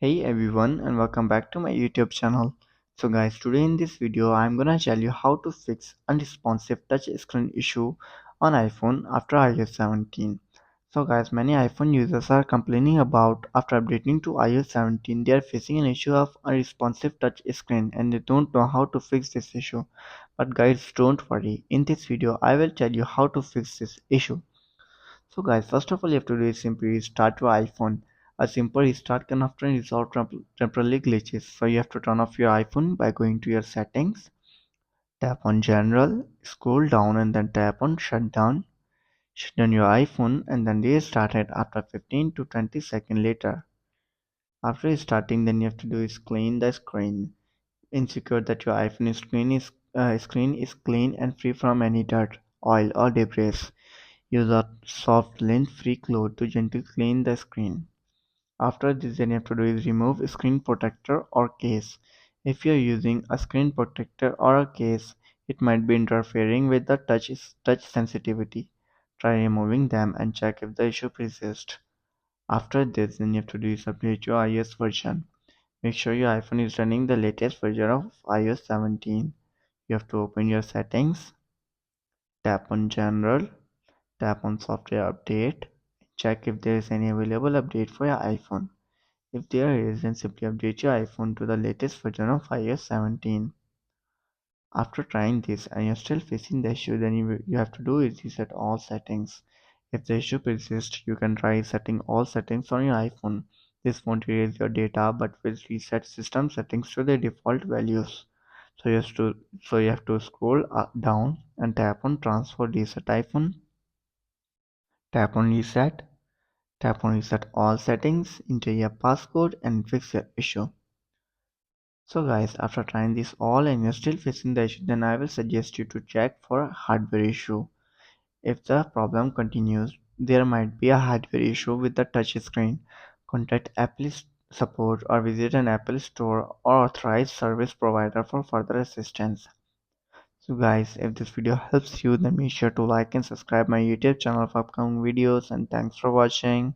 Hey everyone and welcome back to my YouTube channel. So guys, today in this video I'm gonna tell you how to fix unresponsive touch screen issue on iPhone after iOS 17. So guys, many iPhone users are complaining about after updating to iOS 17 they are facing an issue of unresponsive touch screen and they don't know how to fix this issue. But guys, don't worry. In this video I will tell you how to fix this issue. So guys, first of all you have to do is simply restart your iPhone. A simple restart can often resolve temporary glitches. So you have to turn off your iPhone by going to your settings, tap on general, scroll down and then tap on shutdown. Shut down your iPhone and then restart it after 15 to 20 seconds later. After restarting, then you have to do is clean the screen. Ensure that your iPhone screen is clean and free from any dirt, oil or debris. Use a soft lint-free cloth to gently clean the screen. After this, then you have to do is remove screen protector or case. If you're using a screen protector or a case, it might be interfering with the touch sensitivity. Try removing them and check if the issue persists. After this, then you have to do is update your iOS version. Make sure your iPhone is running the latest version of iOS 17. You have to open your settings, tap on general, tap on software update, check if there is any available update for your iPhone. If there is, then simply update your iPhone to the latest version of iOS 17. After trying this and you're still facing the issue, then you have to do is reset all settings. If the issue persists, you can try setting all settings on your iPhone. This won't erase your data but will reset system settings to their default values. So you have to scroll down and tap on transfer reset iPhone, tap on reset, tap on reset all settings, enter your passcode and fix your issue. So guys, after trying this all and you're still facing the issue, then I will suggest you to check for a hardware issue. If the problem continues, there might be a hardware issue with the touch screen. Contact Apple support or visit an Apple store or authorized service provider for further assistance. So guys, if this video helps you, then make sure to like and subscribe my YouTube channel for upcoming videos and thanks for watching.